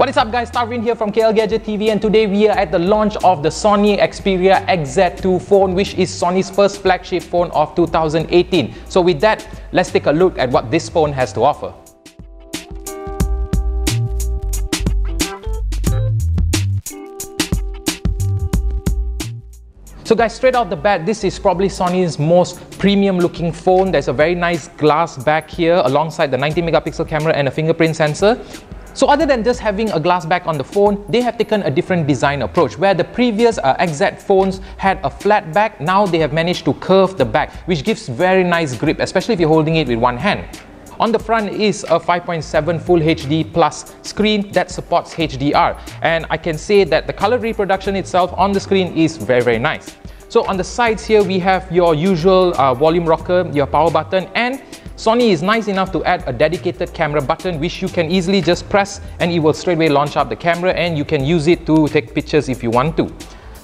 What is up guys, Tarvin here from KLGadgetTV, and today we are at the launch of the Sony Xperia XZ2 phone, which is Sony's first flagship phone of 2018. So with that, let's take a look at what this phone has to offer. So guys, straight off the bat, this is probably Sony's most premium looking phone. There's a very nice glass back here alongside the 90 megapixel camera and a fingerprint sensor. So other than just having a glass back on the phone, they have taken a different design approach. Where the previous XZ phones had a flat back, now they have managed to curve the back, which gives very nice grip, especially if you're holding it with one hand. On the front is a 5.7 Full HD Plus screen that supports HDR, and I can say that the color reproduction itself on the screen is very nice. So on the sides here we have your usual volume rocker, your power button, and Sony is nice enough to add a dedicated camera button which you can easily just press and it will straightaway launch up the camera, and you can use it to take pictures if you want to.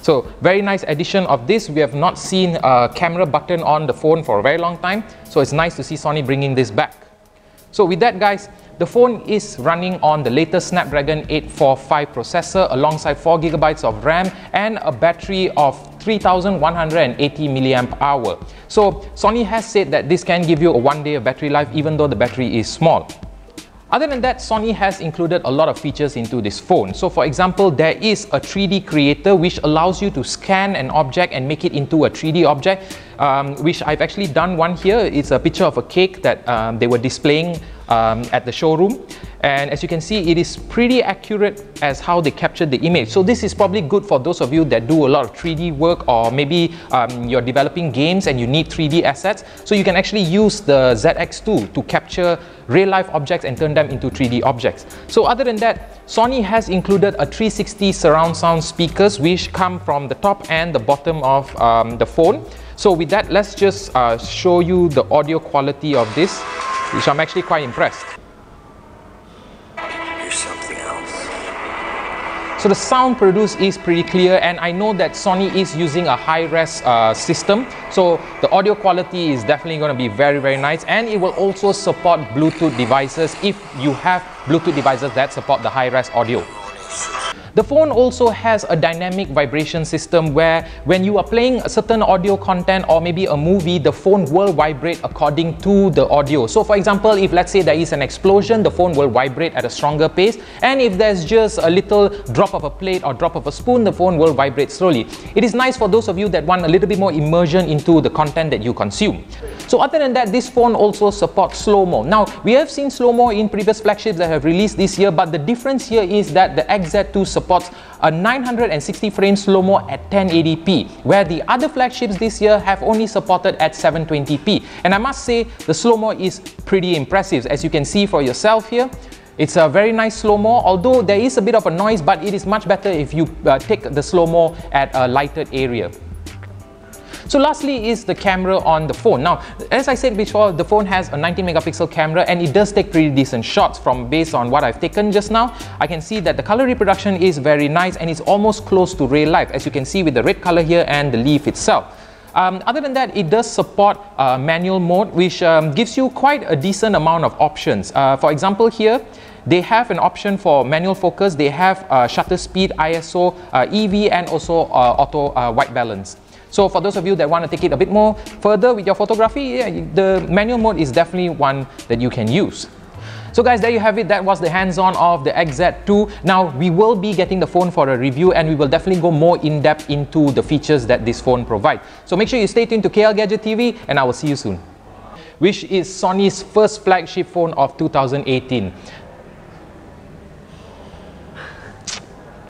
So very nice addition of this. We have not seen a camera button on the phone for a very long time, so it's nice to see Sony bringing this back. So with that guys, the phone is running on the latest Snapdragon 845 processor alongside 4GB of RAM and a battery of 3180 mAh. So Sony has said that this can give you a 1 day of battery life even though the battery is small. Other than that, Sony has included a lot of features into this phone. So for example, there is a 3D creator which allows you to scan an object and make it into a 3D object, which I've actually done one here. It's a picture of a cake that they were displaying at the showroom. And as you can see, it is pretty accurate as how they captured the image. So this is probably good for those of you that do a lot of 3D work, or maybe you're developing games and you need 3D assets. So you can actually use the ZX2 to capture real-life objects and turn them into 3D objects. So other than that, Sony has included a 360 surround sound speakers which come from the top and the bottom of the phone. So with that, let's just show you the audio quality of this, which I'm actually quite impressed. So the sound produced is pretty clear, and I know that Sony is using a high-res system, so the audio quality is definitely going to be very nice, and it will also support Bluetooth devices if you have Bluetooth devices that support the high-res audio. The phone also has a dynamic vibration system where when you are playing a certain audio content or maybe a movie, the phone will vibrate according to the audio. So for example, if let's say there is an explosion, the phone will vibrate at a stronger pace, and if there's just a little drop of a plate or drop of a spoon, the phone will vibrate slowly. It is nice for those of you that want a little bit more immersion into the content that you consume. So other than that, this phone also supports slow-mo. Now, we have seen slow-mo in previous flagships that have released this year, but the difference here is that the XZ2 supports a 960 frame slow-mo at 1080p, where the other flagships this year have only supported at 720p. And I must say, the slow-mo is pretty impressive. As you can see for yourself here, it's a very nice slow-mo, although there is a bit of a noise, but it is much better if you take the slow-mo at a lighted area. So lastly is the camera on the phone. Now, as I said before, the phone has a 90 megapixel camera and it does take pretty decent shots. Based on what I've taken just now, I can see that the color reproduction is very nice and it's almost close to real life, as you can see with the red color here and the leaf itself. Other than that, it does support manual mode, which gives you quite a decent amount of options. For example, here they have an option for manual focus. They have shutter speed, ISO, EV, and also auto white balance. So for those of you that want to take it a bit more further with your photography, the manual mode is definitely one that you can use. So guys, there you have it. That was the hands-on of the XZ2. Now we will be getting the phone for a review, and we will definitely go more in-depth into the features that this phone provides. So make sure you stay tuned to KLGadgetTV, and I will see you soon. Which is Sony's first flagship phone of 2018.